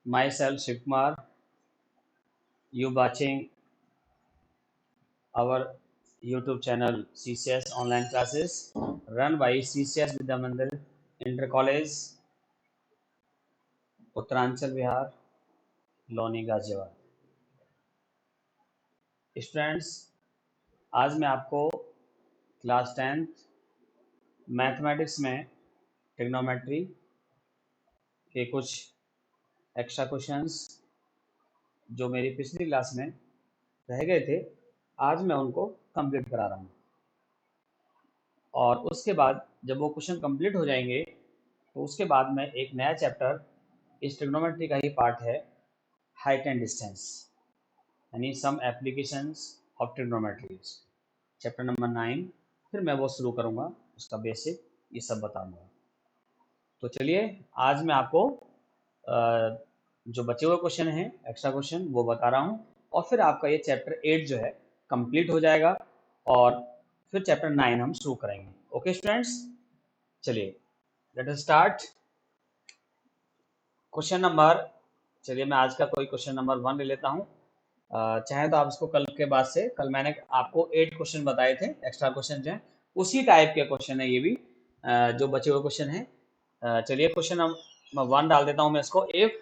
myself Shiv Kumar. You watching our YouTube channel CCS Online Classes run by CCS Vidya Mandir Inter College, Uttaranchal Bihar, Loni Ghaziabad. Students, आज मैं आपको class 10th mathematics में trigonometry के कुछ extra questions जो मेरी पिछली क्लास में रह गए थे, आज मैं उनको कंप्लीट करा रहा हूँ। और उसके बाद जब वो क्वेश्चन कंप्लीट हो जाएंगे तो उसके बाद मैं एक नया चैप्टर, इस ट्रिग्नोमेट्री का ही पार्ट है, हाइट एंड डिस्टेंस, यानी some applications of trigonometry, chapter number 9, फिर मैं वो शुरू करूँगा, उसका बेसिक ये सब बताऊँगा। तो चलिए आज मैं आपको जो बचे हुए क्वेश्चन हैं, एक्स्ट्रा क्वेश्चन, वो बता रहा हूँ, और फिर आपका ये चैप्टर 8 जो है कंप्लीट हो जाएगा और फिर चैप्टर 9 हम शुरू करेंगे। ओके स्टूडेंट्स, चलिए let us start. Question number, चलिए मैं आज का कोई क्वेश्चन नंबर 1 ले लेता हूँ। चाहे तो आप इसको कल के बाद से, कल मैंने आपको 8 क्वेश्चन बताए थे, एक्स्ट्रा क्वेश्चन जो हैं उसी टाइप के क्वेश्चन है ये भी, जो बचे हुए क्वेश्चन हैं। चलिए क्वेश्चन नंबर 1 डाल देता हूँ मैं इसको। If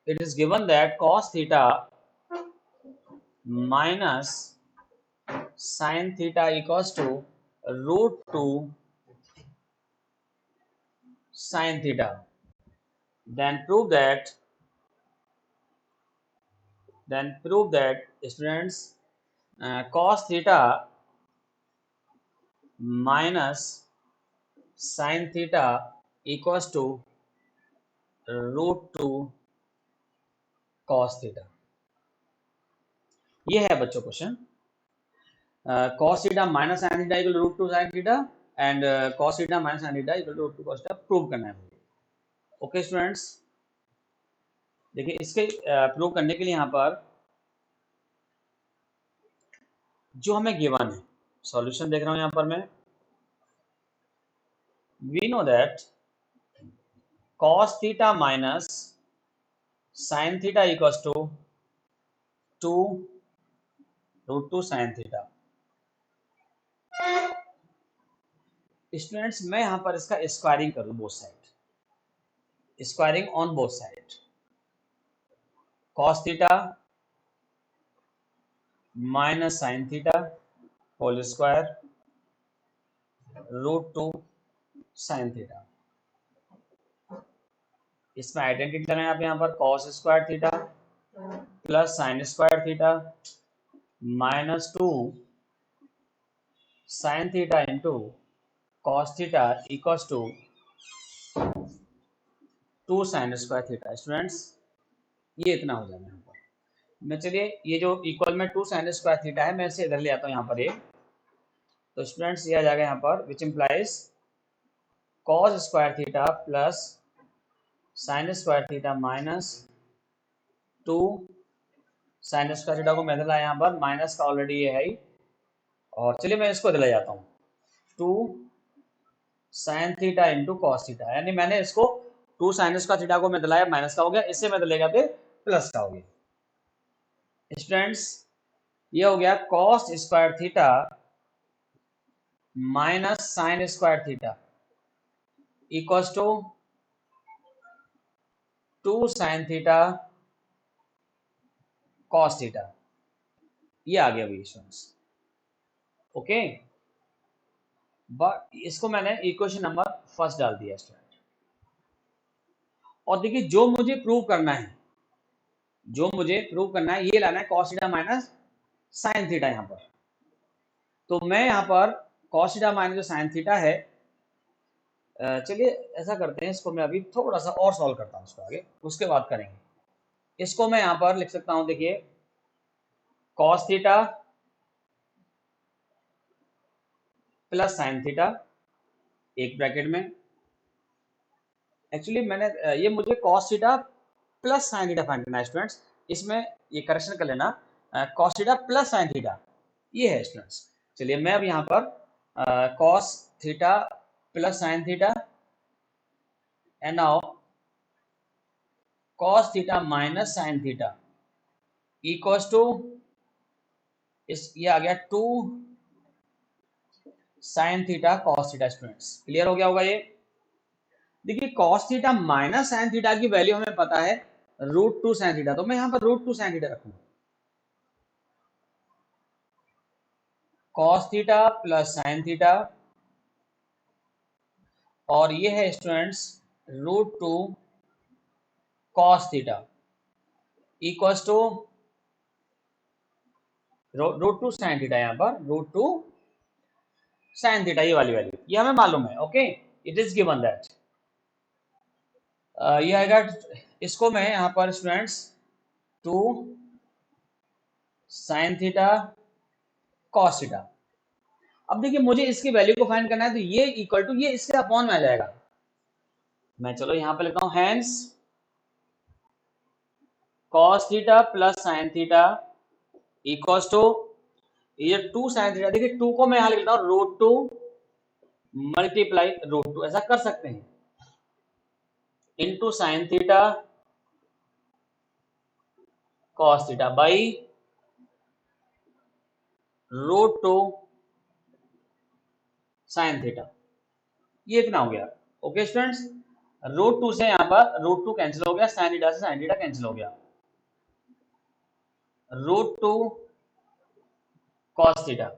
it is given that cos theta minus sin theta equals to √2 sin theta, then prove that students, cos theta minus sin theta equals to √2 cos theta। ये है बच्चों question. cos theta minus sin theta equal to √2 sin theta and cos theta minus sin theta equal to √2 cos theta prove करना है। Okay students, देखिए इसके prove करने के लिए यहाँ पर जो हमें गिवन है, सॉल्यूशन देख रहा हूँ यहाँ पर मैं। We know that cos theta minus sin theta equals to 2 √2 sin theta। Students, मैं यहाँ पर इसका स्क्वायरिंग करूँ both side, squaring on both side. cos theta minus sin theta whole square √2 sin theta। इसमें आइडेंटिटी लगाएं आप यहाँ पर, cos square theta plus sin square theta minus 2 sin theta into cos theta equals to 2 sin square theta. Students, ये इतना हो जाएगा यहाँ पर। मैं चलिए ये जो इक्वल में 2 sin स्क्वायर थीटा है, मैं इसे इधर ले आता हूँ यहाँ पर एक। तो स्टूडेंट्स ये आ जाएगा यहाँ पर, which implies cos square theta plus sin square theta minus 2 sin square theta को मैं इधर लाया यहाँ पर, माइनस का ऑलरेडी ये है ही, और चलिए मैं इसको इधर ले जाता हूँ, 2 sin theta into cos theta, यानी मैंने इसको 2 sin स्क्वायर थीटा को मैं दिलाया, माइनस का हो गया, इससे मैं दिलेगा फिर प्लस का हो गया। स्टूडेंट्स, ये हो गया cos square theta minus sin square theta equals to 2 sin theta cos theta. ये आ गया स्टूडेंट्स। ओके, बट इसको मैंने इक्वेशन नंबर फर्स्ट डाल दिया स्टूडेंट। और देखिए जो मुझे प्रूव करना है, ये लाना है cos theta minus sin theta यहाँ पर। तो मैं यहाँ पर cos थीटा माइनस जो sin थीटा है, चलिए ऐसा करते हैं, इसको मैं अभी थोड़ा सा और सॉल्व करता हूँ, इसको आगे उसके बाद करेंगे। इसको मैं यहाँ पर लिख सकता हूँ, देखिए cos theta plus sin theta एक ब्रैकेट में। एक्चुअली मैंने ये मुझे cos theta plus sin theta find करना है स्टूडेंट्स, इसमें ये करेक्शन कर लेना, cos theta plus sin theta ये है स्टूडेंट्स। चलिए मैं अब यहाँ पर cos theta plus sin theta, and now cos theta minus sine theta equals to ये आ गया 2 sine theta cos theta. Students clear हो गया होगा ये। देखिए cos theta minus sine theta की वैल्यू हमें पता है √2 साइन थीटा, तो मैं यहां पर √2 साइन थीटा रखूंगा। Cos theta plus sine theta और ये है students √2 cos theta equals to √2 sine theta, यहां पर √2 साइन थीटा, ये वाली वैल्यू ये हमें मालूम है। Okay, it is given that ये आएगा। इसको मैं यहां पर students 2 sine theta cos theta. अब देखिए मुझे इसकी वैल्यू को फाइंड करना है, तो ये इक्वल टू ये इसके अपॉन में आ जाएगा। मैं चलो यहां पर लिखता हूं hence cos theta plus sine theta equals to ये 2 साइन थीटा। देखिए 2 को मैं यहां लिखता हूं √2 मल्टीप्लाई √2, ऐसा कर सकते हैं, into sine theta cos theta by √2 sine theta. ये इतना हो गया। ओके स्टूडेंट्स, √2 से यहां पर √2 कैंसिल हो गया, साइन थीटा से साइन थीटा कैंसिल हो गया, √2 cos theta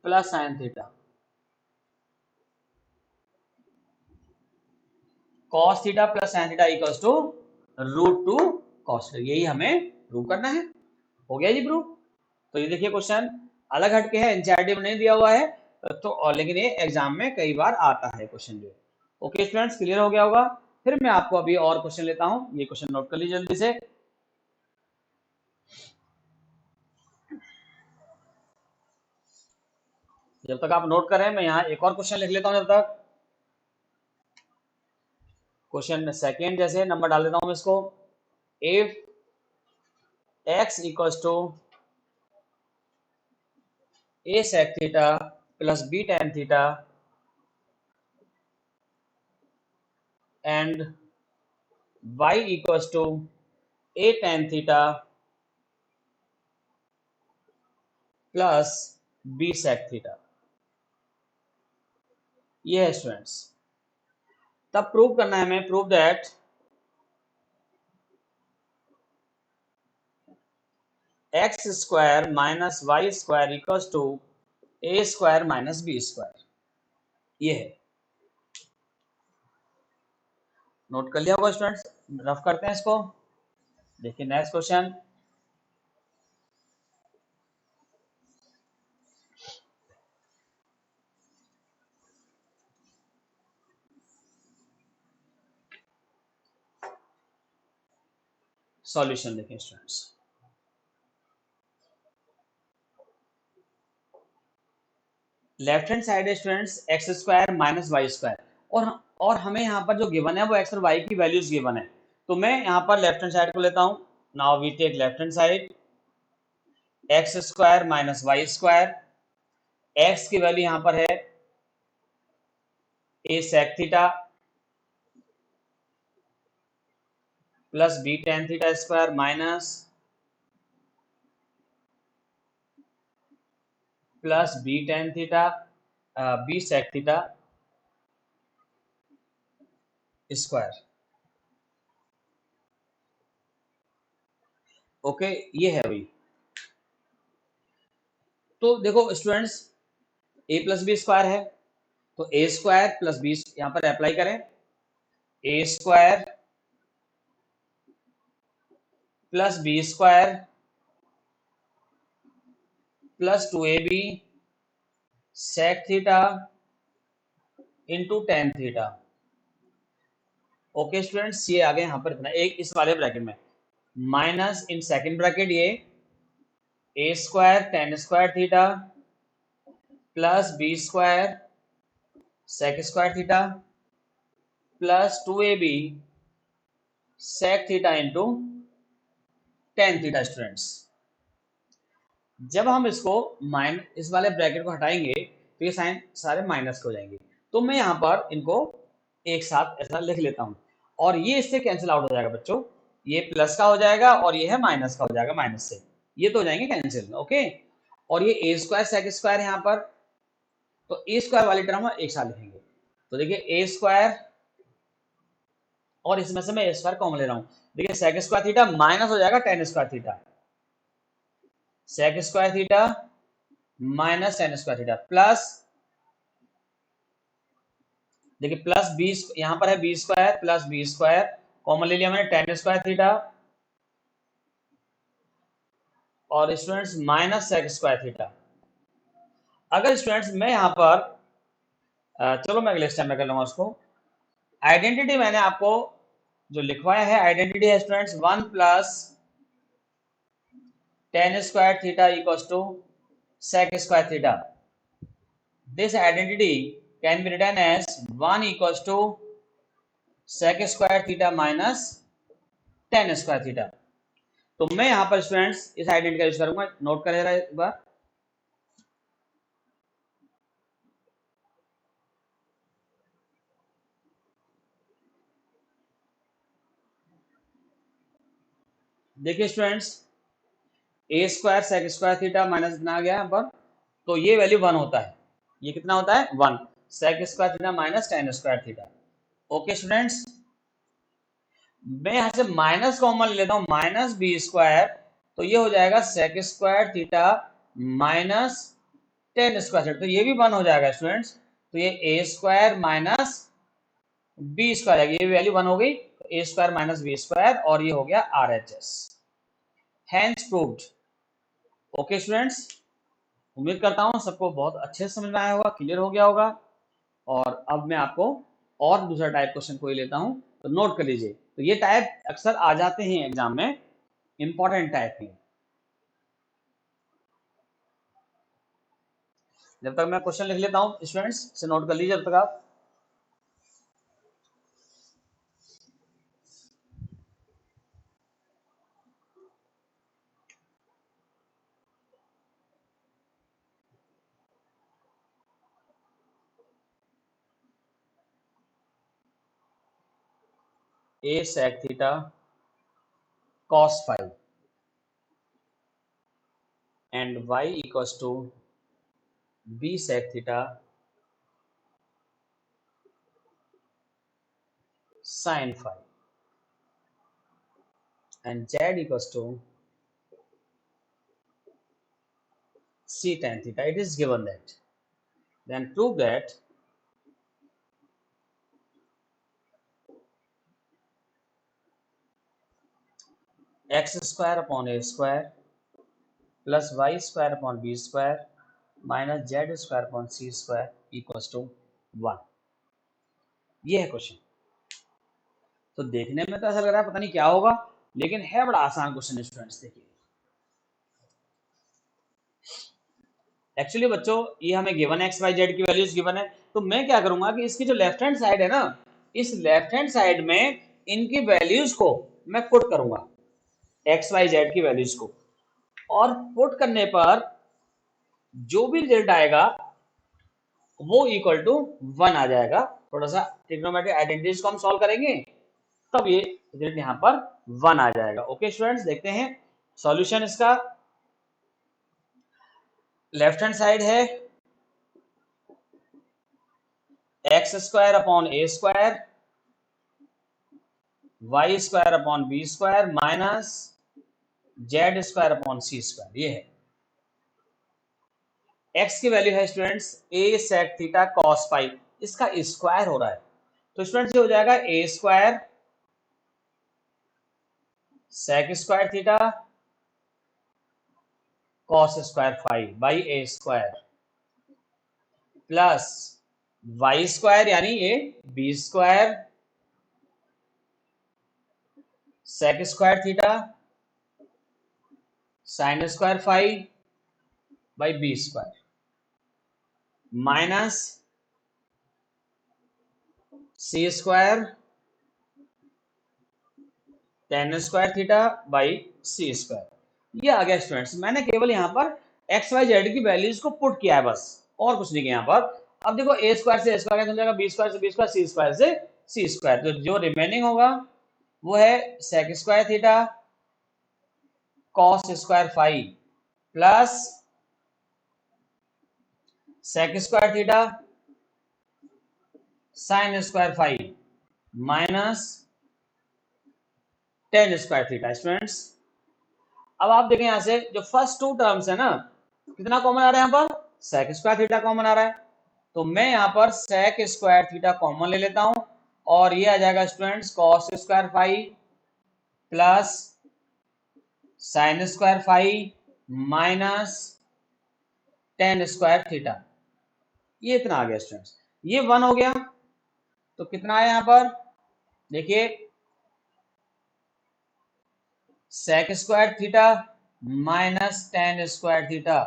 plus sine theta, cos theta plus sine theta equals to √2 cos theta. यही हमें प्रूव करना है। हो गया जी प्रूव। तो ये देखिए क्वेश्चन अलग हटके है, एनसीईआरटी में नहीं दिया हुआ है, तो और लेकिन ये एग्जाम में कई बार आता है क्वेश्चन जो। ओके स्टूडेंट्स, क्लियर हो गया होगा। फिर मैं आपको अभी और क्वेश्चन लेता हूं, ये क्वेश्चन नोट कर लीजिए जल्दी से। जब तक आप नोट कर रहे हैं मैं यहाँ एक और क्वेश्चन लिख लेता हूं जब तक। क्वेश्चन सेकेंड जैसे नंबर डाल देता हूं मैं इसको। If x equals to a sec theta plus b tan theta and y equals to a tan theta plus b sec theta, ये है स्टूडेंट्स। तब प्रूव करना है हमें, prove that x square minus Y square equals to a square minus b square. ये है, note कर लिया होगा स्टूडेंट्स। रफ करते हैं इसको। देखिए नेक्स्ट क्वेश्चन, सॉल्यूशन देखिए स्टूडेंट्स। लेफ्ट हैंड साइड है students x square minus Y square, और हमें यहाँ पर जो गिवन है वो एक्स और वाई की वैल्यूज गिवन है। तो मैं यहाँ पर लेफ्ट हैंड साइड को लेता हूँ। Now we take left hand side X square minus Y square. X की वैल्यू यहाँ पर है A sec theta plus B tan theta square minus plus B tan theta B sec theta square. Okay, ये है भाई। तो देखो students, A plus B square है, तो ए स्क्वायर प्लस बी यहां पर अप्लाई करें, A square plus B square plus 2ab sec theta into tan theta. Okay students, ये आ गए यहां पर इतना एक इस वाले ब्रैकेट में, माइनस इन सेकंड ब्रैकेट ये ए square tan square theta plus B square sec square theta plus 2ab sec theta into tan theta. Students जब हम इसको इस वाले ब्रैकेट को हटाएंगे तो ये साइन सारे माइनस के हो जाएंगे। तो मैं यहाँ पर इनको एक साथ ऐसा लिख लेता हूं, और ये इससे कैंसिल आउट हो जाएगा बच्चों, ये प्लस का हो जाएगा और ये है माइनस का हो जाएगा, माइनस से ये तो हो जाएंगे कैंसिल, ओके। और ये ए स्क्वायर सेक स्क्वायर यहाँ पर, तो ए स्क्वायर वाली टर्म एक साथ लिखेंगे, तो देखिए ए स्क्वायर, और इसमें से मैं ए स्क्वायर कॉमन ले रहा हूं, देखिए सेक स्क्वायर थीटा माइनस हो जाएगा tan square theta, sec square theta minus tan square theta, plus देखिए प्लस बी, यहां पर है b square plus B square, common ले लिया मैंने टेन स्क्वायर थीटा, और students minus sec square theta. अगर स्टूडेंट्स मैं यहां पर चलो मैं अगले स्टेप में कर लूंगा उसको, आइडेंटिटी मैंने आपको जो लिखवाया है, आइडेंटिटी है students 1 plus tan square theta equals to sec square theta. This identity can be written as 1 equals to sec square theta minus tan square theta. तो मैं यहां पर स्टूडेंट्स इस आइडेंटिटी का यूज करूंगा, नोट कर रहा एक बार, देखिए students A square sec square theta minus कितना आ गया यहाँ पर, तो ये वैल्यू 1 होता है, ये कितना होता है 1, sec square theta minus tan square theta, okay students. मैं यहां से माइनस कॉमन ले लेता हूं, माइनस बी स्क्वायर, तो ये हो जाएगा sec square theta minus tan square theta, तो ये भी 1 हो जाएगा स्टूडेंट्स, तो ये ए स्क्वायर माइनस बी स्क्वायर, ये वैल्यू 1 हो गई, a square minus b square, और ये हो गया R H S, hence proved, okay students. उम्मीद करता हूं सबको बहुत अच्छे से समझ में आया होगा, क्लियर हो गया होगा। और अब मैं आपको और दूसरा टाइप क्वेश्चन कोई लेता हूं, तो नोट कर लीजिए, तो ये टाइप अक्सर आ जाते हैं एग्जाम में, इंपॉर्टेंट टाइप है। जब तक मैं क्वेश्चन लिख लेता हूं स्टूडेंट्स से नोट कर लीजिए जब तक आप, ए sec theta cos phi and y equals to b sec theta sin phi and z equals to c tan theta. It is given that. Then prove that x square upon a square plus y square upon b square minus z square upon c square equals to 1. ये है question. तो देखने में तो ऐसा लग रहा है पता नहीं क्या होगा, लेकिन है बड़ा आसान क्वेश्चन स्टूडेंट्स। देखिए एक्चुअली बच्चों ये हमें गिवन एक्स वाई जेड की वैल्यूज गिवन है, तो मैं क्या करूंगा कि इसकी जो लेफ्ट हैंड साइड है ना, इस लेफ्ट हैंड साइड में इनकी वैल्यूज को मैं पुट करूंगा, एक्स वाई जेड की वैल्यूज को, और पुट करने पर जो भी रिजल्ट आएगा वो इक्वल टू 1 आ जाएगा। थोड़ा सा ट्रिग्नोमेट्रिक आइडेंटिटीज को हम सॉल्व करेंगे, तब ये रिजल्ट यहाँ पर 1 आ जाएगा। ओके स्टूडेंट्स, देखते हैं सॉल्यूशन इसका। लेफ्ट हैंड साइड है X square upon A square Y square upon B square minus Z square upon C square. ये है एक्स की वैल्यू है students A sec theta cos phi, इसका स्क्वायर हो रहा है, तो स्टूडेंट्स ये हो जाएगा A square sec square theta cos square phi by A square plus Y square यानी ये B square sec square theta sine square phi by b square minus c square tan square theta by c square. ये आ गया students. मैंने केवल यहां पर x y z की वैल्यूज को पुट किया है बस, और कुछ नहीं किया यहां पर। अब देखो ए स्क्वायर से ए स्क्वायर कैंसिल हो जाएगा, बी स्क्वायर से बी स्क्वायर, सी स्क्वायर से सी स्क्वायर, तो जो रिमेनिंग होगा वो है sec square theta cos square phi plus sec square theta sine square phi minus tan square theta. Students अब आप देखें यहां से जो फर्स्ट टू टर्म्स है ना, कितना कॉमन आ रहा है यहाँ पर, सेक स्क्वायर थीटा कॉमन आ रहा है, तो मैं यहाँ पर सेक स्क्वायर थीटा कॉमन ले लेता हूं और ये आ जाएगा students cos square phi plus sine square phi minus tan square theta. ये इतना आ गया स्टूडेंट्स, ये वन हो गया, तो कितना आया यहाँ पर देखिए sec square theta minus tan square theta.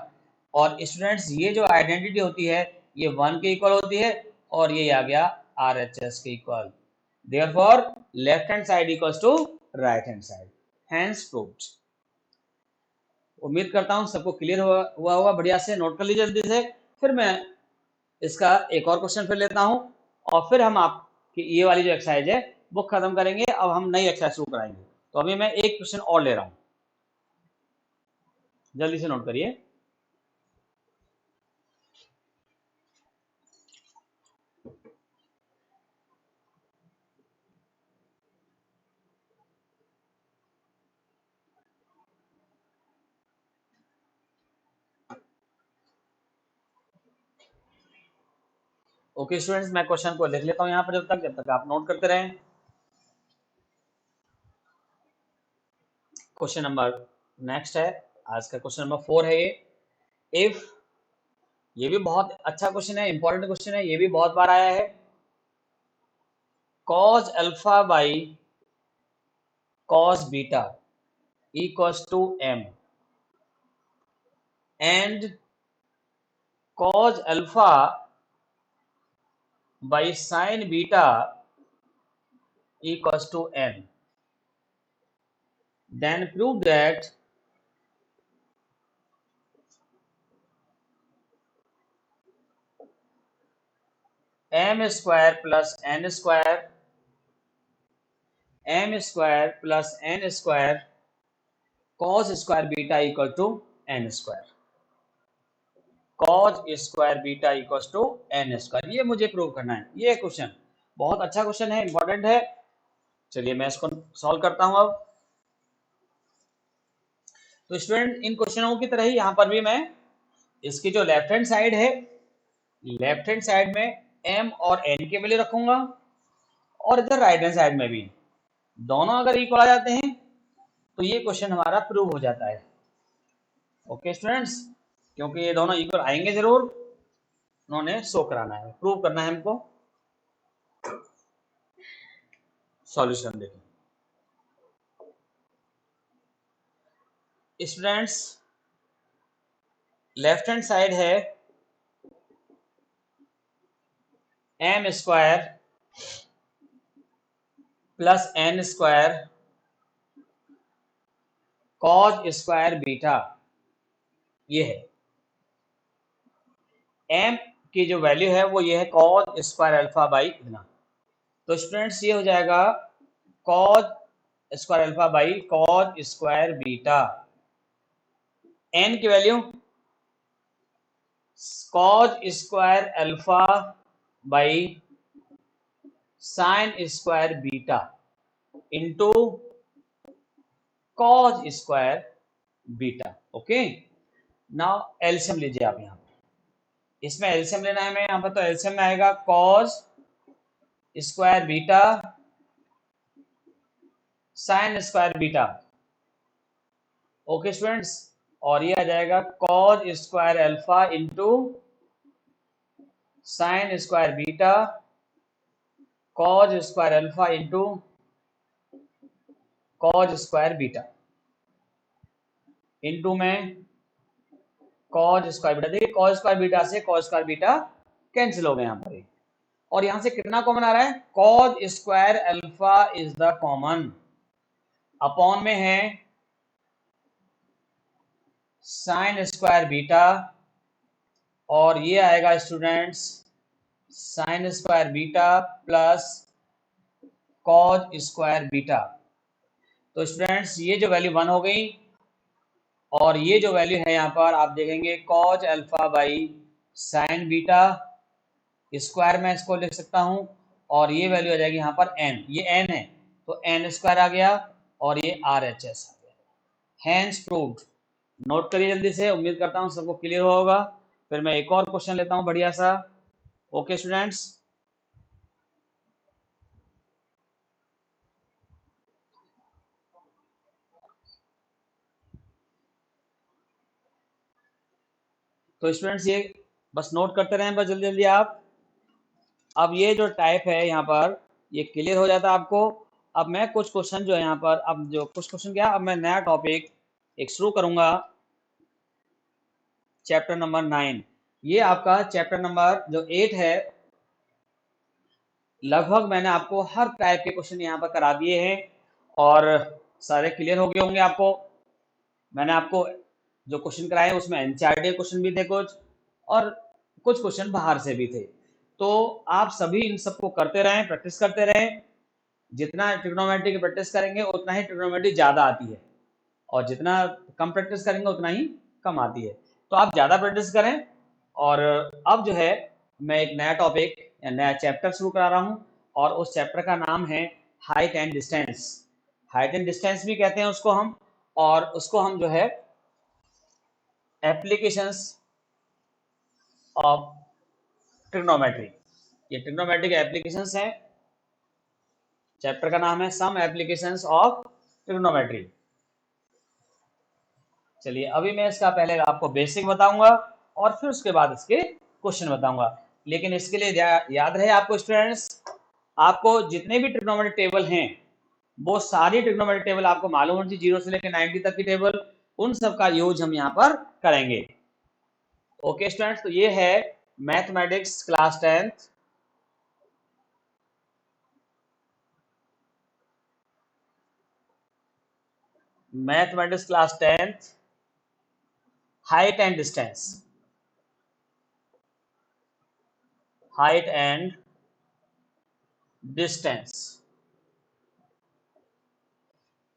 और स्टूडेंट्स ये जो आइडेंटिटी होती है ये वन के इक्वल होती है और ये आ गया RHS के equal, therefore left hand side equals to right hand side, hence proved. उम्मीद करता हूं सबको क्लियर हुआ होगा, बढ़िया से नोट कर लीजिए जल्दी से। फिर मैं इसका एक और क्वेश्चन फिर लेता हूं और फिर हम आपकी ये वाली जो एक्सरसाइज है वो खत्म करेंगे। अब हम नई एक्सरसाइज शुरू कराएंगे, तो अभी मैं एक क्वेश्चन और ले रहा हूं, जल्दी से नोट करिए। ओके स्टूडेंट्स, मैं क्वेश्चन को लिख लेता हूं यहाँ पर जब तक आप नोट करते रहें। क्वेश्चन नंबर नेक्स्ट है, आज का क्वेश्चन नंबर 4 है ये। इफ, ये भी बहुत अच्छा क्वेश्चन है, इंपॉर्टेंट क्वेश्चन है, ये भी बहुत बार आया है। cos alpha by cos beta equals to m and cos alpha by sin beta equals to n, then prove that m square plus n square cos square beta equal to n square, cos square beta equals to n square। ये मुझे prove करना है। ये question बहुत अच्छा question है, important है। चलिए मैं इसको सॉल्व करता हूं अब। तो स्टूडेंट इन क्वेश्चनों की तरह ही यहां पर भी मैं इसकी जो लेफ्ट हैंड साइड है, लेफ्ट हैंड साइड में m और n के वैल्यू रखूंगा और इधर राइट हैंड साइड में भी दोनों अगर इक्वल आ जाते हैं तो ये क्वेश्चन हमारा प्रूव हो जाता है। ओके स्टूडेंट्स, क्योंकि ये दोनों इक्वल आएंगे जरूर, उन्होंने शो कराना है, प्रूव करना है हमको। सॉल्यूशन देखिए स्टूडेंट्स, लेफ्ट हैंड साइड है m square plus n square cos square beta, ये है m की जो वैल्यू है वो ये है cos स्क्वायर अल्फा बाई इतना। तो स्टूडेंट्स ये हो जाएगा cos square alpha by cos square beta, n की value cos square alpha by sine square beta into cos square beta. Okay, now LCM लीजिए आप यहाँ पर, इसमें एलसीएम लेना है मैं यहाँ पर, तो एलसीएम में आएगा cos square beta sine square beta. Okay students, और ये आ जाएगा cos square alpha into sine square beta cos square alpha into cos square beta into में cos स्क्वायर बीटा। देखिए cos स्क्वायर बीटा से cos स्क्वायर बीटा कैंसिल हो गए यहाँ पर, और यहां से कितना कॉमन आ रहा है, cos square alpha is the common, upon में है साइन स्क्वायर बीटा, और ये आएगा students sine square beta plus cos square beta. तो स्टूडेंट्स ये जो वैल्यू 1 हो गई और ये जो वैल्यू है यहाँ पर आप देखेंगे cause alpha by sine beta square में इसको लिख सकता हूँ और ये वैल्यू आ जाएगी यहाँ पर n, ये n है तो n स्क्वायर आ गया और ये RHS आ गया। Hence proved. नोट करिए जल्दी से, उम्मीद करता हूँ सबको क्लियर होगा। फिर मैं एक और क्वेश्चन लेता हूँ बढ़िया सा। ओके स्टूडेंट्स, तो स्टूडेंट्स ये बस नोट करते रहें बस जल्दी जल्दी आप। अब ये जो टाइप है यहाँ पर ये क्लियर हो जाता है आपको। अब मैं कुछ क्वेश्चन जो है यहाँ पर, अब जो कुछ क्वेश्चन क्या, अब मैं नया टॉपिक एक शुरू करूंगा, चैप्टर नंबर 9। ये आपका चैप्टर नंबर जो 8 है, लगभग मैंने आपको हर टाइप के क्वेश्चन यहाँ पर करा दिए हैं और सारे क्लियर हो गए होंगे आपको। मैंने आपको जो क्वेश्चन कराए उसमें एनसीईआरटी क्वेश्चन भी थे कुछ और कुछ क्वेश्चन बाहर से भी थे। तो आप सभी इन सबको करते रहें, प्रैक्टिस करते रहें। जितना ट्रिग्नोमेट्री की प्रैक्टिस करेंगे उतना ही ट्रिग्नोमेट्री ज़्यादा आती है और जितना कम प्रैक्टिस करेंगे उतना ही कम आती है। तो आप ज़्यादा प्रैक्टिस करें। और अब जो है मैं एक नया टॉपिक या नया चैप्टर शुरू करा रहा हूँ और उस चैप्टर का नाम है height and distance. Height and distance भी कहते हैं उसको हम, और उसको हम जो है एप्लीकेशंस ऑफ ट्रिग्नोमेट्री, ये ट्रिग्नोमेट्री के एप्लीकेशंस हैं। चैप्टर का नाम है सम एप्लीकेशंस ऑफ ट्रिग्नोमेट्री। चलिए अभी मैं इसका पहले आपको बेसिक बताऊंगा और फिर उसके बाद इसके क्वेश्चन बताऊंगा। लेकिन इसके लिए याद रहे आपको स्टूडेंट्स, आपको जितने भी ट्रिग्नोमेट्री टेबल हैं वो सारी ट्रिग्नोमेट्री टेबल आपको मालूम होनी चाहिए, 0 से लेकर 90 तक की टेबल, उन सब का यूज हम यहाँ पर करेंगे। ओके स्टूडेंट्स, तो ये है mathematics class 10th, mathematics class 10th, height and distance, height and distance,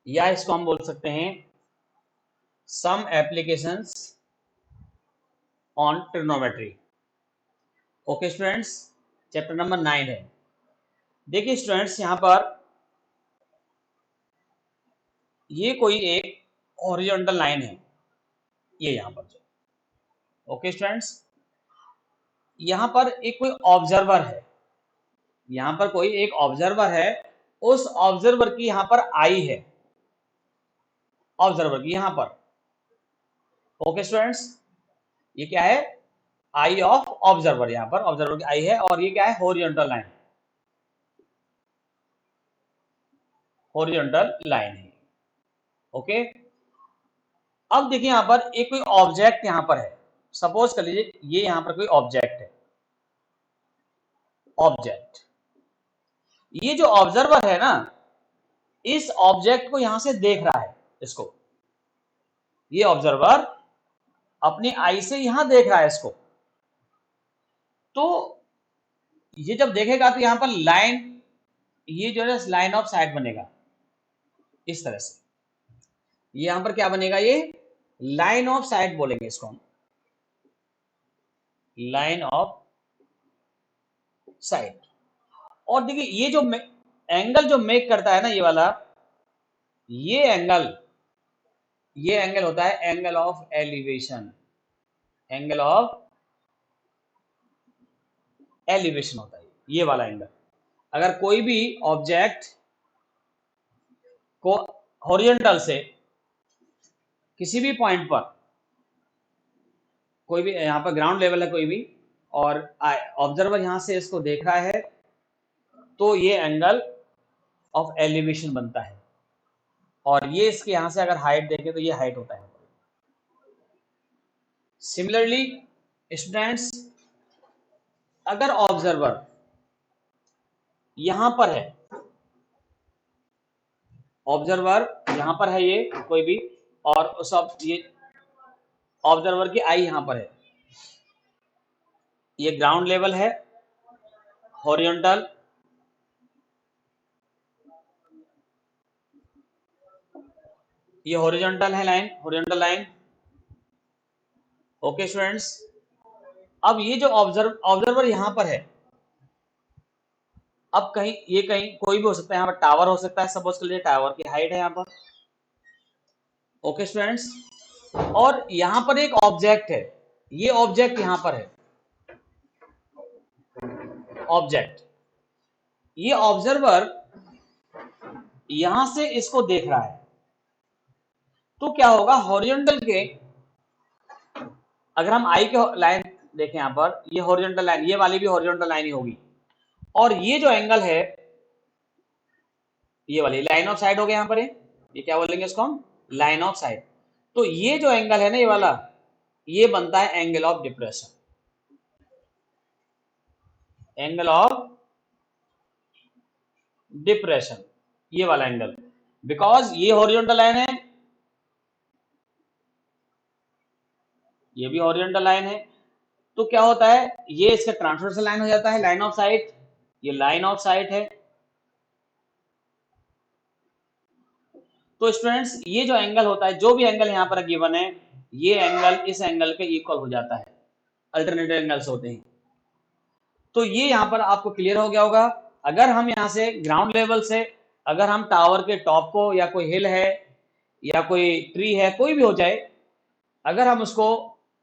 या इसको हम बोल सकते हैं some applications on trigonometry. Okay students, chapter number 9 है। देखिए स्टूडेंट्स, यहां पर ये कोई एक हॉरिजॉन्टल लाइन है, ये यहां पर जो, ओके स्टूडेंट्स, यहां पर एक कोई ऑब्जर्वर है, यहां पर कोई एक ऑब्जर्वर है, उस ऑब्जर्वर की यहां पर आई है, ऑब्जर्वर की यहां पर। ओके स्टूडेंट्स, ये क्या है, आई ऑफ ऑब्जर्वर, यहां पर ऑब्जर्वर की आई है और ये क्या है, हॉरिजॉन्टल लाइन, हॉरिजॉन्टल लाइन है। ओके, अब देखिए यहां पर एक कोई ऑब्जेक्ट यहां पर है, सपोज कर लीजिए ये यहां पर कोई ऑब्जेक्ट है, ऑब्जेक्ट, ये जो ऑब्जर्वर है ना, इस ऑब्जेक्ट को यहां से देख रहा है, इसको, ये ऑब्जर्वर अपनी आई से यहां देख रहा है इसको। तो ये जब देखेगा तो यहां पर लाइन, ये जो है लाइन ऑफ साइट बनेगा इस तरह से, ये यहां पर क्या बनेगा, ये लाइन ऑफ साइट बोलेंगे इसको हम, लाइन ऑफ साइट। और देखिए ये जो एंगल जो मेक करता है ना, ये वाला, ये एंगल होता है angle of elevation, angle of elevation होता है ये वाला एंगल। अगर कोई भी ऑब्जेक्ट को हॉरिजॉन्टल से किसी भी पॉइंट पर, कोई भी यहाँ पर ग्राउंड लेवल है कोई भी, और ऑब्जर्वर यहां से इसको देख रहा है, तो ये एंगल ऑफ एलिवेशन बनता है। और ये इसके यहां से अगर हाइट देखें तो ये हाइट होता है। सिमिलरली स्टूडेंट्स, अगर ऑब्जर्वर यहां पर है, ऑब्जर्वर यहां पर है ये कोई भी, और उस ये ऑब्जर्वर की आई यहां पर है, ये ग्राउंड लेवल है हॉरिजॉन्टल, ये हॉरिजॉन्टल है line, horizontal line. Okay students, अब ये जो ऑब्जर्वर यहां पर है, अब कहीं ये कहीं कोई भी हो सकता है, यहाँ पर टावर हो सकता है, सपोज कर लीजिए टावर की हाइट है यहाँ पर। ओके स्टूडेंट्स, और यहां पर एक ऑब्जेक्ट है, ये ऑब्जेक्ट यहां पर है, ऑब्जेक्ट, ये ऑब्जर्वर यहां से इसको देख रहा है, तो क्या होगा, हॉरिजॉन्टल के, अगर हम आई के लाइन देखें यहां पर, ये हॉरिजॉन्टल लाइन, ये वाली भी हॉरिजॉन्टल लाइन ही होगी, और ये जो एंगल है, ये वाली लाइन ऑफ साइड हो गया यहां पर, ये क्या बोलेंगे इसको हम, लाइन ऑफ साइड। तो ये जो एंगल है ना, ये वाला, ये बनता है angle of depression, angle of depression, ये वाला एंगल, बिकॉज ये हॉरिजॉन्टल लाइन है, ये भी हॉरिजॉन्टल लाइन है, तो क्या होता है, ये इसका ट्रांसवर्सल लाइन हो जाता है, लाइन ऑफ साइट, ये लाइन ऑफ साइट है। तो स्टूडेंट्स, ये जो एंगल होता है, जो भी एंगल यहां पर गिवन है, ये एंगल इस एंगल के इक्वल हो जाता है, अल्टरनेटिव एंगल्स होते हैं। तो ये यहां पर आपको क्लियर हो गया होगा। अगर हम यहां से ग्राउंड लेवल से, अगर हम टावर के टॉप को, या कोई हिल है या कोई ट्री है, कोई भी हो जाए, अगर हम उसको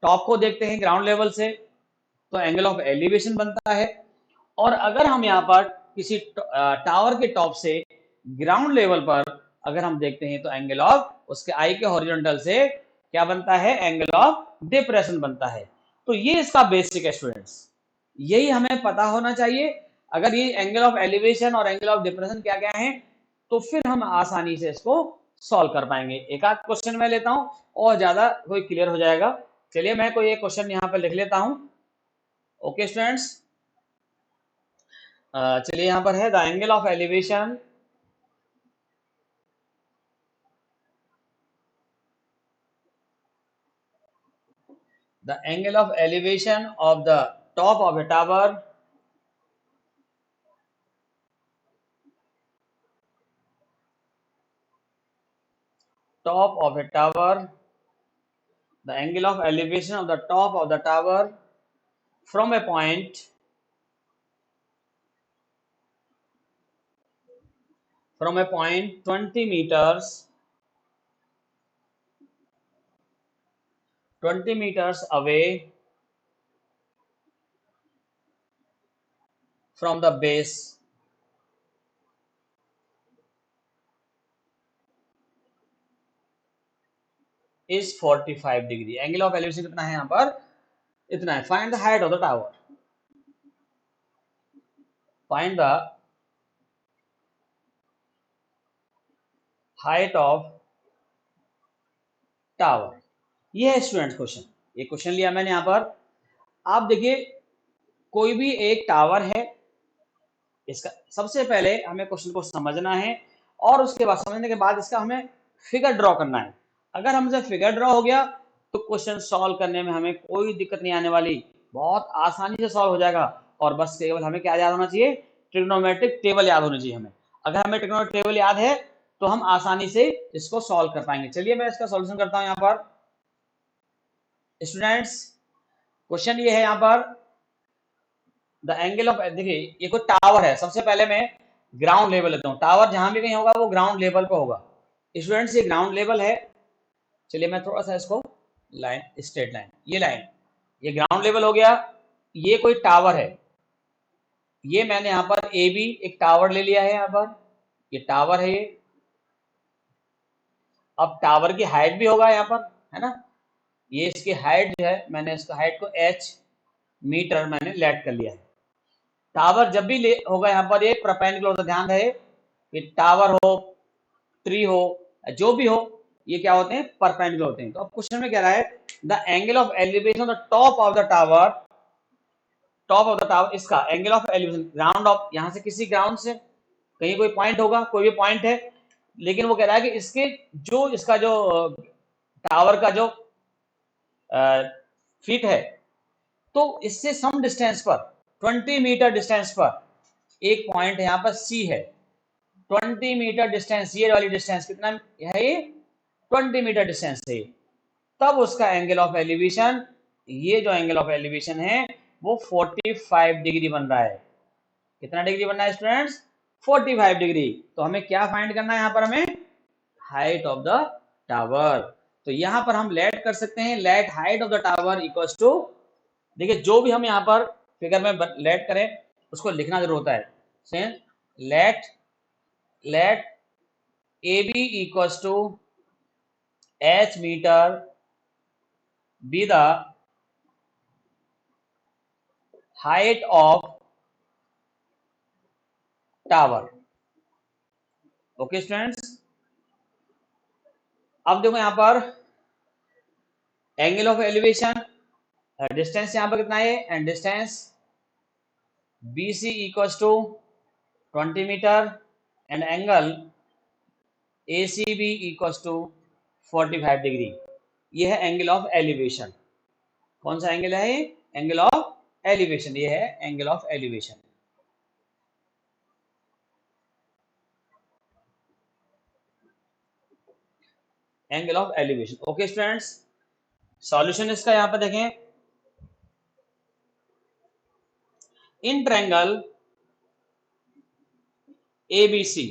टॉप को देखते हैं ग्राउंड लेवल से, तो एंगल ऑफ एलिवेशन बनता है। और अगर हम यहाँ पर किसी टावर के टॉप से ग्राउंड लेवल पर अगर हम देखते हैं, तो एंगल ऑफ उसके आई के हॉरिजॉन्टल से क्या बनता है, एंगल ऑफ डिप्रेशन बनता है। तो ये इसका बेसिक है स्टूडेंट्स, यही हमें पता होना चाहिए। अगर ये एंगल ऑफ एलिवेशन और एंगल ऑफ डिप्रेशन क्या क्या है, तो फिर हम आसानी से इसको सॉल्व कर पाएंगे। एक आध क्वेश्चन मैं लेता हूं और ज्यादा कोई क्लियर हो जाएगा। चलिए मैं कोई एक क्वेश्चन यहाँ पर लिख लेता हूं। ओके स्टूडेंट्स, चलिए यहां पर है, the angle of elevation the angle of elevation of the top of a tower the angle of elevation of the top of the tower from a point 20 meters away from the base is 45 degree. Angle of elevation कितना है यहां पर, इतना है। Find the height of the tower, find the height of tower. ये है student question, ये question लिया मैंने यहां पर। आप देखिए, कोई भी एक टावर है, इसका सबसे पहले हमें क्वेश्चन को समझना है, और उसके बाद समझने के बाद इसका हमें फिगर ड्रॉ करना है। अगर हमसे फिगर ड्रॉ हो गया, तो क्वेश्चन सॉल्व करने में हमें कोई दिक्कत नहीं आने वाली, बहुत आसानी से सॉल्व हो जाएगा। और बस केवल हमें क्या याद होना चाहिए, ट्रिग्नोमेट्रिक टेबल याद होनी चाहिए हमें। अगर हमें ट्रिग्नोमेट्रिक टेबल याद है, तो हम आसानी से इसको सॉल्व कर पाएंगे। चलिए मैं इसका सॉल्यूशन करता हूं। यहाँ पर स्टूडेंट्स, क्वेश्चन ये है यहाँ पर, द एंगल ऑफ, देखिए ये कोई टावर है, सबसे पहले मैं ग्राउंड लेवल लेता हूँ। टावर जहां भी कहीं होगा वो ग्राउंड लेवल पे होगा। स्टूडेंट्स, ये ग्राउंड लेवल है। चलिए मैं थोड़ा सा इसको लाइन, स्ट्रेट लाइन, ये लाइन, ये ग्राउंड लेवल हो गया। ये कोई टावर है, ये मैंने यहाँ पर ए बी एक टावर ले लिया है, यहाँ पर ये टावर है ये। अब टावर की हाइट भी होगा यहाँ पर, है ना, ये इसकी हाइट जो है, मैंने इसका हाइट को h मीटर मैंने लेट कर लिया है। टावर जब भी होगा यहाँ पर, ये परपेंडिकुलर होता है, ध्यान रहे कि टावर हो, ट्री हो, जो भी हो, ये क्या होते हैं, परपेंडिकुलर होते हैं। तो अब क्वेश्चन में क्या रहा है, the angle of elevation of the top of the tower, top of the tower, इसका angle of elevation ground of, यहां से किसी ग्राउंड से कहीं कोई पॉइंट होगा, कोई भी पॉइंट है, लेकिन वो कह रहा है कि इसके जो, इसका जो टावर का जो फीट है, तो इससे सम डिस्टेंस पर, 20 मीटर डिस्टेंस पर एक पॉइंट यहाँ पर सी है, 20 मीटर डिस्टेंस, ये वाली डिस्टेंस कितना है, ये 20 मीटर डिस्टेंस है, तब उसका एंगल ऑफ एलिवेशन, ये जो एंगल ऑफ एलिवेशन है वो 45 डिग्री बन रहा है। कितना डिग्री बन रहा है स्टूडेंट्स? 45 डिग्री। तो हमें क्या फाइंड करना है यहाँ पर? हमें हाइट ऑफ द टावर। तो यहाँ पर हम लेट कर सकते हैं, let height of the tower equals to, देखिए जो भी हम यहाँ पर फिगर में लेट करें उसको लिखना जरूर होता है। Let let a b equals to h metre be the height of tower. Okay students, अब देखो यहाँ पर एंगल ऑफ एलिवेशन, डिस्टेंस यहाँ पर कितना है, and distance b c equals to 20 metre and angle a c b equals to 45 degree. यह है एंगल ऑफ एलिवेशन। कौन सा एंगल है? एंगल ऑफ एलिवेशन, ये है angle of elevation. Angle of elevation. Okay students, solution इसका यहां पर देखें, इन ट्रायंगल एबीसी।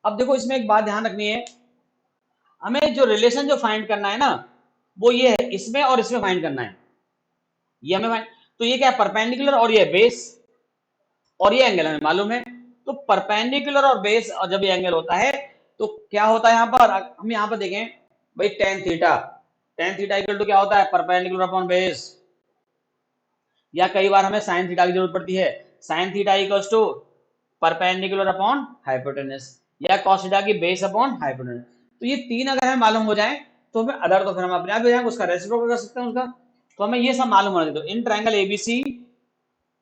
अब देखो इसमें एक बात ध्यान रखनी है, हमें जो रिलेशन जो फाइंड करना है ना वो ये है, इसमें और इसमें फाइंड करना है, ये हमें फाइंड। तो ये क्या है? परपेंडिकुलर और ये बेस, और ये एंगल हमें मालूम है। तो परपेंडिकुलर और बेस और जब ये एंगल होता है तो क्या होता है यहाँ पर? हम यहाँ पर देखें भाई, tan theta, tan theta equal to क्या होता है? Perpendicular upon base. या कई बार हमें साइन थीटा की जरूरत पड़ती है, sine theta equals to perpendicular upon hypotenuse, या कॉस थीटा की बेस अपॉन हाइपोटेनस। तो ये तीन अगर हमें मालूम हो जाए तो फिर अदर तो फिर हम अपने आप हो जाएंगे, उसका रेसिप्रोकल कर सकते हैं उसका। तो हमें ये सब मालूम होना चाहिए। तो in triangle ABC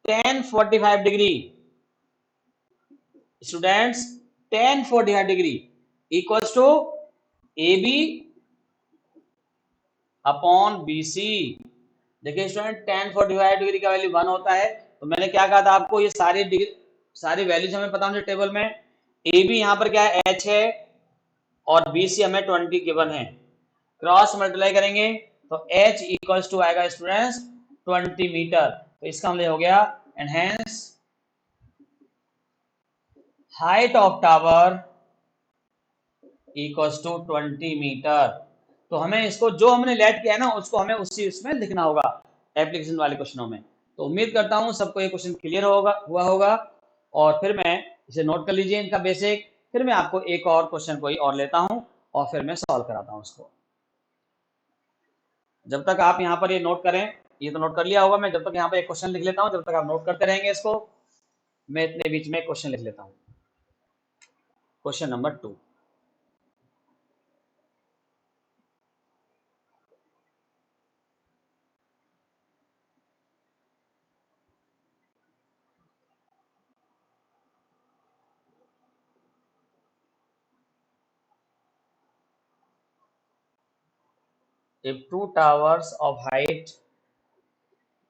tan 45 degree, students tan 45 degree equals to A B upon B C. देखिए स्टूडेंट tan 45 डिग्री का वैल्यू 1 होता है। तो मैंने क्या कहा था आपको, ये सारी डिग्री, सारी वैल्यूज हमें पता होनी टेबल में। ए बी यहाँ पर क्या है? एच है, और बी सी हमें 20 गिवन है। क्रॉस मल्टीप्लाई करेंगे तो एच इक्वल्स टू आएगा स्टूडेंट्स 20 मीटर। तो इसका मतलब हो गया and hence height of tower equals to 20 metre. तो हमें इसको जो हमने लेट किया है ना उसको हमें उसी उसमें लिखना होगा एप्लीकेशन वाले क्वेश्चनों में। तो उम्मीद करता हूं सबको ये क्वेश्चन क्लियर हुआ होगा, और फिर मैं इसे नोट कर लीजिए इनका बेसिक, फिर मैं आपको एक और क्वेश्चन कोई और लेता हूं और फिर मैं सॉल्व कराता हूं उसको। जब तक आप यहाँ पर ये नोट करें, ये तो नोट कर लिया होगा, मैं जब तक यहाँ पर एक क्वेश्चन लिख लेता हूँ, जब तक आप नोट करते रहेंगे इसको, मैं इतने बीच में क्वेश्चन लिख लेता हूँ। Question number 2, if two towers of height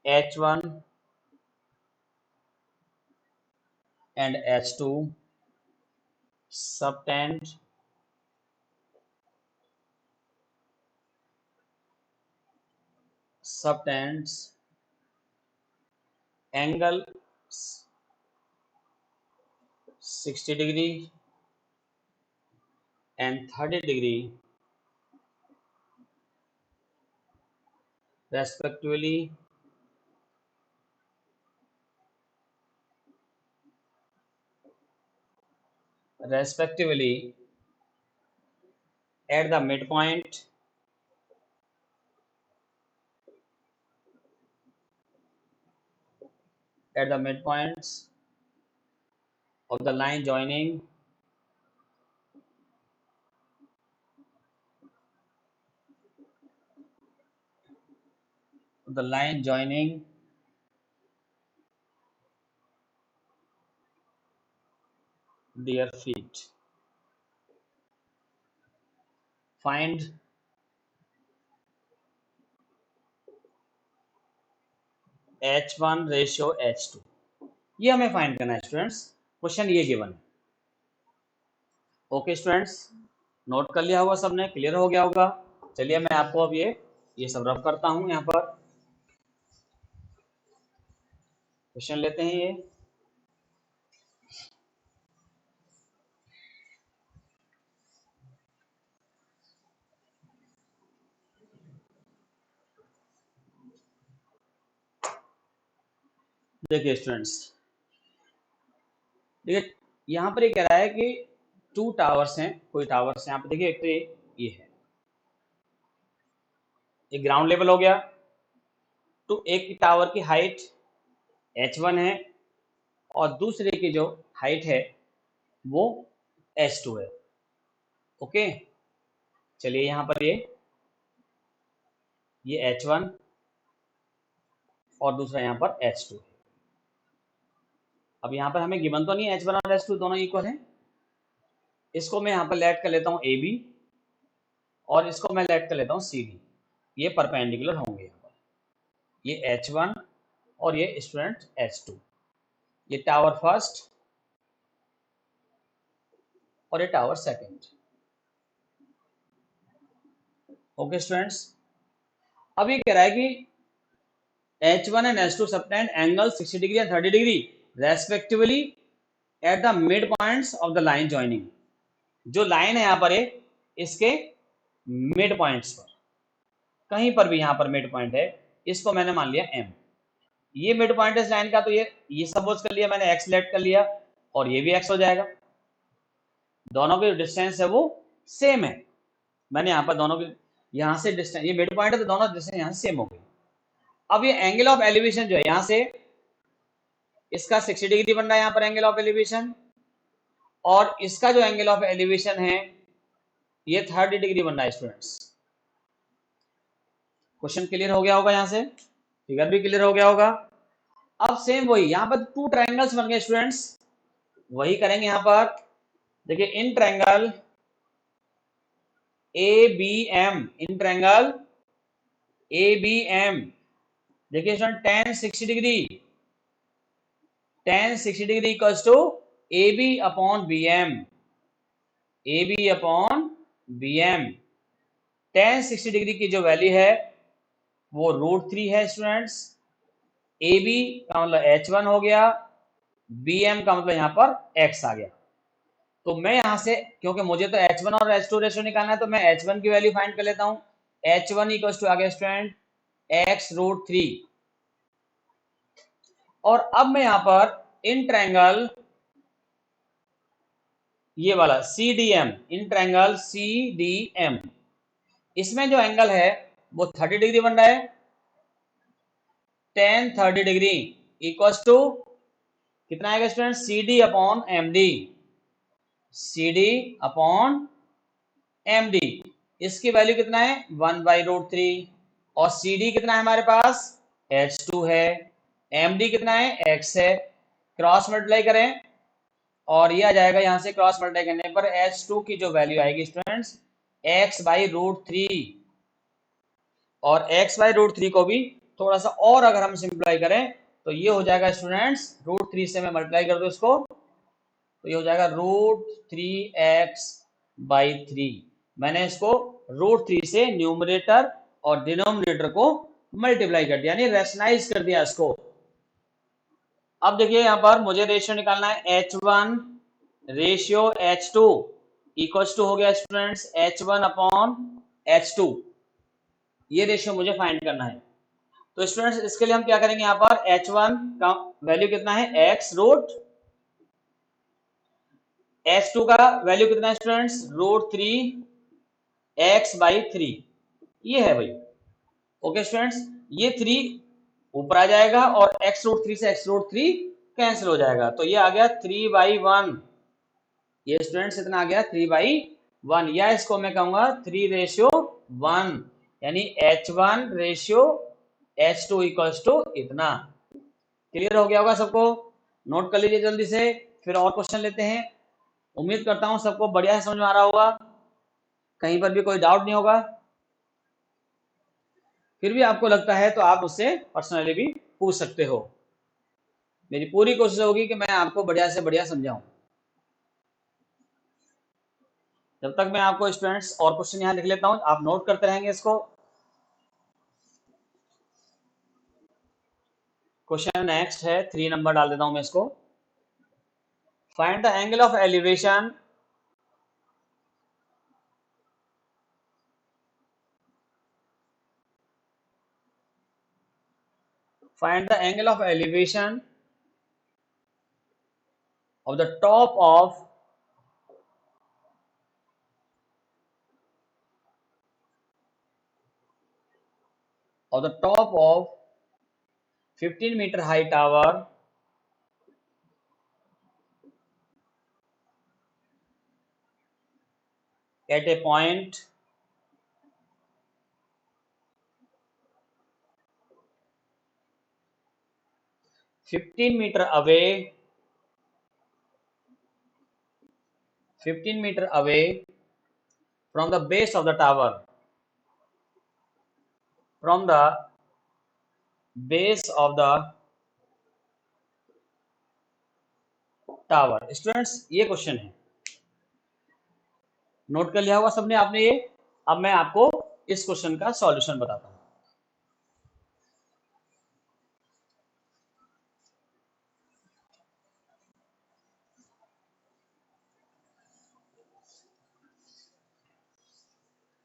h1 and h2 subtend subtends angle 60 degree and 30 degree respectively, at the midpoint at the midpoints of the line joining the line joining their feet. Find h1 ratio h2. ये हमें find करना है students. Question ये given है। Okay students, note कर लिया होगा सबने, क्लियर हो गया होगा। चलिए मैं आपको अब ये सब रब करता हूं। यहाँ पर क्वेश्चन लेते हैं ये। देखिए स्टूडेंट्स, देखिए यहाँ पर ये कह रहा है कि 2 टावर्स हैं, कोई टावर्स हैं। यहाँ पर देखिए, एक तो ये है, एक ग्राउंड लेवल हो गया। तो एक टावर की हाइट h1 है और दूसरे की जो हाइट है वो h2 है। ओके, चलिए यहाँ पर ये h1 और दूसरा यहाँ पर h2 है। अब यहाँ पर हमें गिवन तो नहीं है h1 और h2 दोनों इक्वल हैं। इसको मैं यहाँ पर लेट कर लेता हूँ AB और इसको मैं लेट कर लेता हूँ CD। ये परपेंडिकुलर होंगे यहाँ पर, ये h1 और ये स्टूडेंट h2, ये टावर फर्स्ट और ये टावर सेकंड। ओके स्टूडेंट्स, अब ये कह रहा है कि h1 and h2 subtend angle 60 degree and 30 degree respectively at the mid points of the line joining. जो लाइन है यहाँ पर इसके मिड पॉइंट्स पर, कहीं पर भी यहाँ पर मिड पॉइंट है, इसको मैंने मान लिया M। ये मिड पॉइंट है इस लाइन का, तो ये सपोज कर लिया मैंने, x लेट कर लिया और ये भी x हो जाएगा। दोनों की डिस्टेंस है वो सेम है। मैंने यहाँ पर दोनों की, यहाँ से डिस्टेंस, ये मिड पॉइंट है तो दोनों डिस्टेंस यहाँ से सेम हो गई। अब ये एंगल ऑफ एलिवेशन जो है यहाँ से इसका 60 डिग्री बन रहा है यहाँ पर एंगल ऑफ एलिवेशन, और इसका जो एंगल ऑफ एलिवेशन है ये 30 डिग्री बन रहा है स्टूडेंट्स। क्वेश्चन क्लियर हो गया होगा, यहाँ से फिगर भी क्लियर हो गया होगा। अब सेम वही यहाँ पर 2 ट्रायंगल्स बन गए स्टूडेंट्स, वही करेंगे यहाँ पर। देखिए in triangle ABM, in triangle ABM देखिए student tan 60 degree, tan 60 degree equals to AB upon BM, AB upon BM। tan 60 degree की जो वैल्यू है वो √3 है स्टूडेंट्स। AB का मतलब h1 हो गया, BM का मतलब यहाँ पर x आ गया। तो मैं यहाँ से, क्योंकि मुझे तो h1 और h2 रेशियो निकालना है, तो मैं h1 की वैल्यू फाइंड कर लेता हूँ। h1 इक्वल्स टू आ गया स्टूडेंट x√3। और अब मैं यहाँ पर इन ट्रायंगल ये वाला CDM, इन ट्रायंगल CDM, इसमें जो एंगल है वो 30 डिग्री बन रहा है। tan 30 डिग्री इक्वल्स टू कितना आएगा student, CD upon MD, CD upon MD। इसकी वैल्यू कितना है 1/√3, और CD कितना है हमारे पास H2 है, MD कितना है x है। क्रॉस मल्टीप्लाई करें और ये आ जाएगा, यहाँ से क्रॉस मल्टीप्लाई करने पर H2 की जो वैल्यू आएगी स्टूडेंट्स x/√3, और x/√3 को भी थोड़ा सा और अगर हम सिंप्लीफाई करें तो ये हो जाएगा स्टूडेंट्स, √3 से मैं मल्टीप्लाई कर दूं इसको, तो ये हो जाएगा √3x/3। मैंने इसको √3 से न्यूमरेटर और डिनोमिनेटर को मल्टीप्लाई कर दिया, यानी रैशनलाइज कर दिया इसको। अब देखिए यहाँ पर मुझे रेशियो निकालना है h1 ratio h2 equals to हो गया स्टूडेंट्स h1 अपॉन h2। ये रेशियो मुझे फाइंड करना है। तो स्टूडेंट्स इसके लिए हम क्या करेंगे, यहाँ पर h1 का वैल्यू कितना है x√, h2 का वैल्यू कितना है स्टूडेंट्स √3x/3, ये है भाई। ओके स्टूडेंट्स, ये 3 ऊपर आ जाएगा और x√3 से x√3 कैंसिल हो जाएगा, तो ये आ गया 3/1। ये स्टूडेंट्स इतना आ गया 3/1, या इसको मैं कहूंगा 3:1, यानी h1 ratio h2 equals to इतना। क्लियर हो गया होगा सबको, नोट कर लीजिए जल्दी से, फिर और क्वेश्चन लेते हैं। उम्मीद करता हूं सबको बढ़िया से समझ में आ रहा होगा, कहीं पर भी कोई डाउट नहीं होगा। फिर भी आपको लगता है तो आप उससे पर्सनली भी पूछ सकते हो। मेरी पूरी कोशिश होगी कि मैं आपको बढ़िया से बढ़िया समझाऊं। जब तक मैं आपको स्टूडेंट्स और क्वेश्चन यहाँ लिख लेता हूं, आप नोट करते रहेंगे इसको। क्वेश्चन नेक्स्ट है 3 नंबर डाल देता हूं मैं इसको। Find the angle of elevation find the angle of elevation of the top of 15-meter high tower at a point 15 meter away 15 meter away from the base of the tower, from the base of the tower. Students ये question है, note कर लिया होगा सबने आपने ये। अब मैं आपको इस क्वेश्चन का सॉल्यूशन बताता हूं।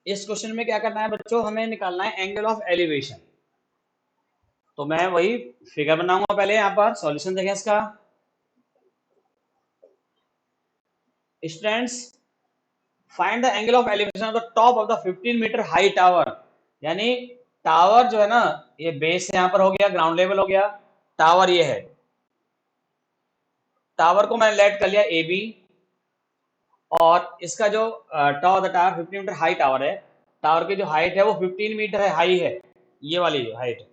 इस क्वेश्चन में क्या करना है बच्चों, हमें निकालना है एंगल ऑफ एलिवेशन। तो मैं वही फिगर बनाऊंगा पहले, यहां पर सॉल्यूशन देखें इसका। Students find the angle of elevation of the top of the 15 metre high tower. यानी टावर जो है ना, ये बेस यहाँ पर हो गया, ग्राउंड लेवल हो गया, टावर ये है। टावर को मैंने लेट कर लिया ए बी, और इसका जो top of the tower 15 metre high tower है, टावर की जो हाइट है वो 15 मीटर है, हाई है, ये वाली हाइट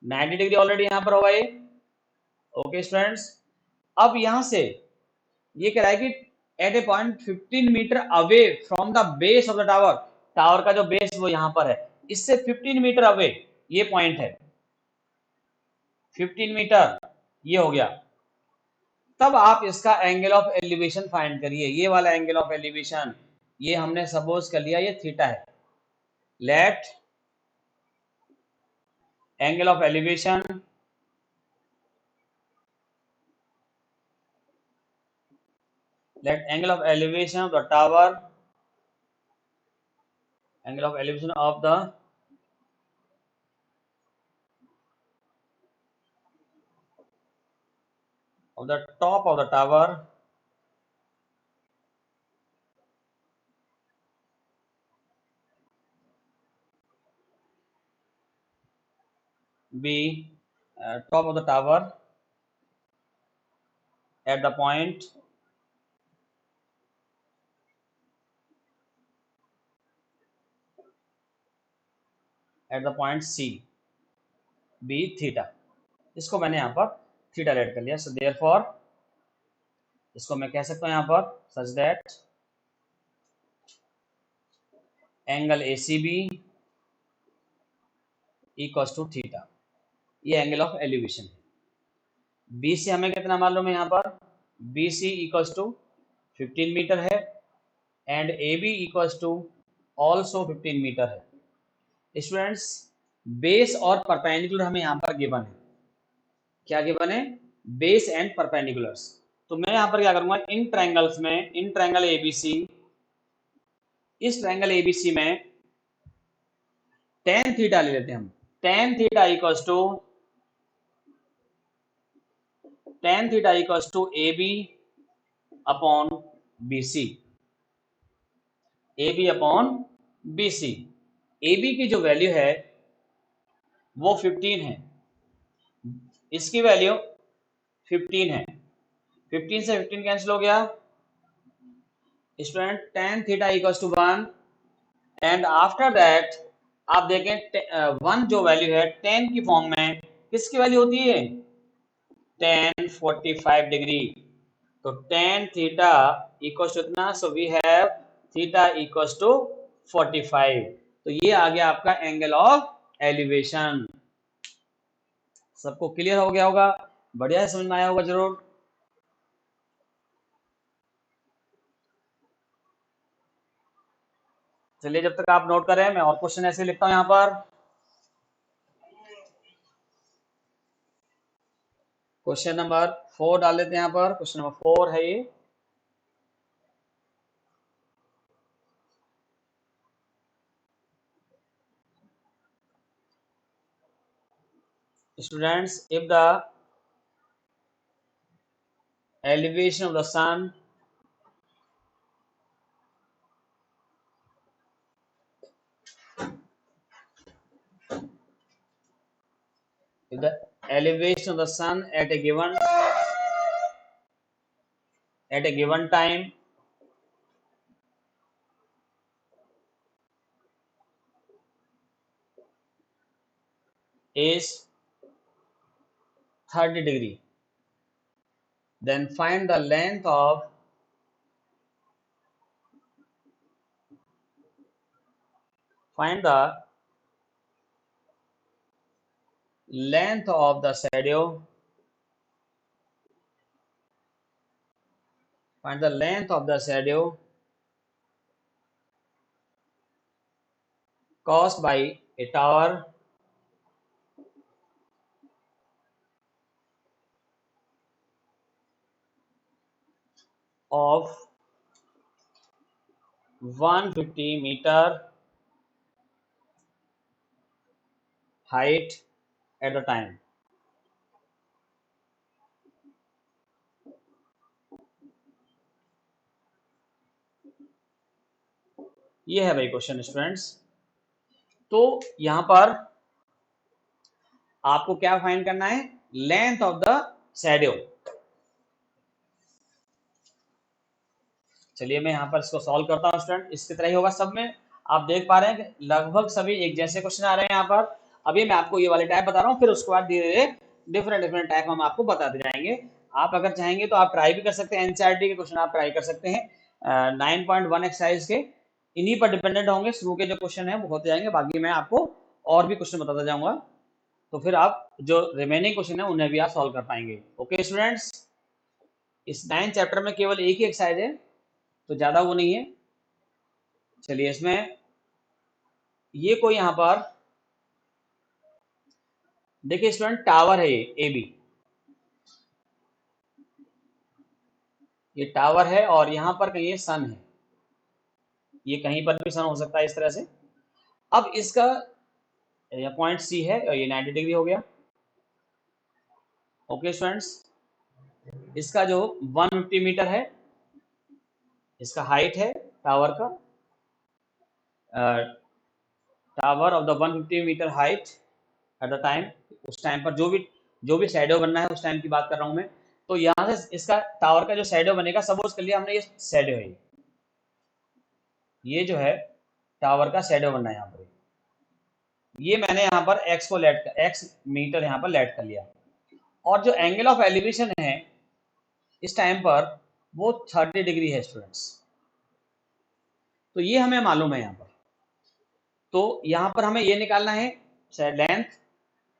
90 डिग्री ऑलरेडी यहाँ पर होगा ये। ओके स्टूडेंट्स, अब यहां से ये कह रहा है कि at a point 15 metre away from the base of the tower, tower का जो बेस वो यहां पर है, इससे 15 मीटर अवे ये पॉइंट है, 15 मीटर ये हो गया। तब आप इसका एंगल ऑफ एलिवेशन फाइंड करिए। ये वाला एंगल ऑफ एलिवेशन, ये हमने सपोज कर लिया ये थीटा है। Let angle of elevation angle of elevation of the tower, angle of elevation of the top of the tower be top of the tower at the point C be theta. इसको मैंने यहाँ पर theta late कर लिया। So therefore इसको मैं कह सकता हूँ यहाँ पर such that angle ACB equals to theta. ये एंगल ऑफ एलिवेशन है। बी से हमें कितना मालूम है यहाँ पर, BC इक्वल्स टू 15 मीटर है, and AB equals to also 15 metre है। स्टूडेंट्स बेस और परपेंडिकुलर हमें यहाँ पर गिवन है। क्या गिवन है, बेस एंड परपेंडिकुलर्स। तो मैं यहाँ पर क्या करूंगा, इन ट्रायंगल्स में, इन ट्रायंगल ABC, इस ट्रायंगल ABC में tan थीटा ले लेते हैं हम। tan theta equals to AB upon BC, AB upon BC। AB की जो वैल्यू है वो 15 है, इसकी वैल्यू 15 है, 15 से 15 कैंसिल हो गया। Student tan theta equals to 1, and after that आप देखें 1 जो वैल्यू है tan की फॉर्म में किसकी वैल्यू होती है, tan 45 डिग्री। तो tan थीटा इक्वल्स टू इतना, so we have theta equals to 45। तो ये आ गया आपका एंगल ऑफ एलिवेशन। सबको क्लियर हो गया होगा। बढ़िया है, समझ में आया होगा जरूर। चलिए जब तक आप नोट कर रहे हैं मैं और क्वेश्चन ऐसे लिखता हूं यहाँ पर। क्वेश्चन नंबर 4 डाल देते हैं यहाँ पर। क्वेश्चन नंबर 4 है ये। Students, if the elevation of the sun if the elevation of the sun at a given time is 30 degree, then find the length of the shadow. Find the length of the shadow caused by a tower of 150 meter height at the time. ये है भाई question students. तो यहां पर आपको क्या find करना है? Length of the shadow. चलिए मैं यहां पर इसको सॉल्व करता हूं स्टूडेंट। इसकी तरह ही होगा सब में। आप देख पा रहे हैं कि लगभग सभी एक जैसे क्वेश्चन आ रहे हैं यहाँ पर। अभी मैं आपको ये वाले टाइप बता रहा हूँ, फिर उसके बाद धीरे धीरे डिफरेंट टाइप हम आपको बताते जाएंगे। आप अगर चाहेंगे तो आप ट्राई भी कर सकते हैं, एनसीईआरटी के क्वेश्चन आप ट्राई कर सकते हैं 9.1 एक्सरसाइज के। इन्हीं पर डिपेंडेंट होंगे, शुरू के जो क्वेश्चन है वो होते जाएंगे, बाकी मैं आपको और भी क्वेश्चन बताता जाऊंगा, तो फिर आप जो रिमेनिंग क्वेश्चन है उन्हें भी आप सॉल्व कर पाएंगे। ओके स्टूडेंट्स, इस 9 चैप्टर में केवल एक ही एक्सरसाइज है, तो ज्यादा वो नहीं है। चलिए इसमें ये कोई यहां पर देखिए स्टूडेंट, टावर है ये ए बी, ये टावर है और यहां पर कहीं सन है, ये कहीं पर भी सन हो सकता है इस तरह से। अब इसका पॉइंट सी है और ये 90 डिग्री हो गया। ओके स्टूडेंट्स, इसका जो 150 मीटर है इसका हाइट है टावर का, tower of the 150 metre height at the time. उस टाइम पर जो भी शैडो बनना है उस टाइम की बात कर रहा हूं मैं। तो यहां से इसका टावर का जो शैडो बनेगा, सपोज कर लिया हमने ये शैडो है, ये जो है टावर का शैडो बनना है यहाँ पर। ये मैंने यहाँ पर एक्स मीटर यहाँ पर लेट कर लिया, और जो एंगल ऑफ एलिवेशन है इस टाइम पर वो 30 डिग्री है स्टूडेंट्स। तो ये हमें मालूम है यहाँ पर। तो यहाँ पर हमें ये निकालना है लेंथ।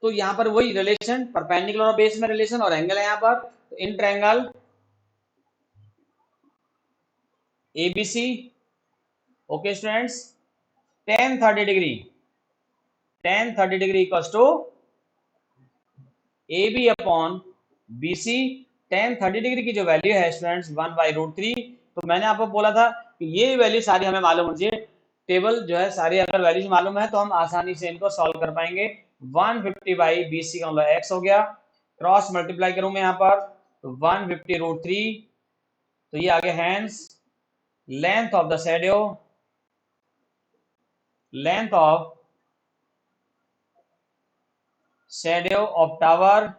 तो यहाँ पर वही रिलेशन, परपेंडिकुलर और बेस में रिलेशन और एंगल है यहाँ पर। तो in triangle ABC, okay students, tan 30 degree, tan 30 degree equals to A B upon B C. tan 30 degree की जो वैल्यू है स्टूडेंट्स 1/√3। तो मैंने आपको बोला था कि ये वैल्यू सारी हमें मालूम होनी चाहिए। टेबल जो है सारी अगर वैल्यूज मालूम है तो हम आसानी से इनको सॉल्व कर पाएंगे। 150/BC का मतलब x हो गया, क्रॉस मल्टीप्लाई करूं मैं यहाँ पर तो 150√3। तो ये आ गया hence length of the shadow, length of shadow of tower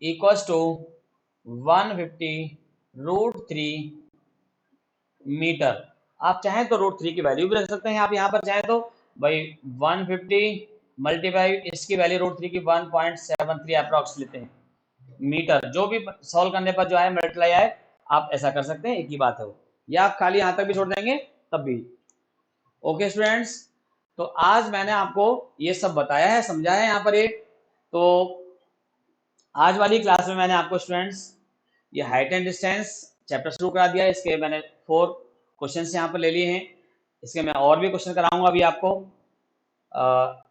equals to 150√3 metre. आप चाहें तो √3 की वैल्यू भी रख सकते हैं। आप यहाँ पर चाहें तो भाई 150 मल्टीप्लाई इसकी वैल्यू √3 की 1.73 अप्रॉक्स लेते हैं मीटर। जो भी सॉल्व करने पर जो है मल्टीप्लाई आए, आप ऐसा कर सकते हैं, एक ही बात है वो, या आप खाली यहाँ तक भी छोड़ देंगे तब भी। ओके स्टूडेंट्स, तो आज मैंने आपको ये सब बताया है, समझाया है यहाँ पर। एक तो आज वाली क्लास में मैंने आपको स्टूडेंट्स ये हाइट एंड डिस्टेंस चैप्टर शुरू करा दिया। इसके मैंने 4 क्वेश्चन यहाँ पर ले लिए हैं। इसके मैं और भी क्वेश्चन कराऊंगा अभी आपको।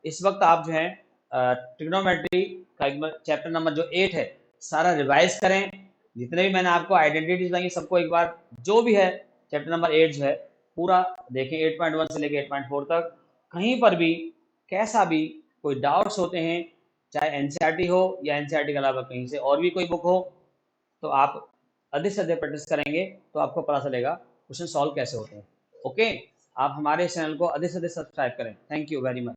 इस वक्त आप जो है ट्रिग्नोमेट्री का चैप्टर नंबर जो 8 है सारा रिवाइज करें। जितने भी मैंने आपको आइडेंटिटीज बताई सबको एक बार जो भी है चैप्टर नंबर 8 जो है पूरा देखें 8.1 से लेकर 8.4 तक। कहीं पर भी कैसा भी कोई डाउट्स होते हैं, चाहे एनसीईआरटी हो या एनसीईआरटी के अलावा कहीं से और भी कोई बुक हो, तो आप अधिक से अधिक प्रैक्टिस करेंगे तो आपको पता चलेगा क्वेश्चन सॉल्व कैसे होते हैं। ओके, आप हमारे चैनल को अधिक से अधिक सब्सक्राइब करें। Thank you very much.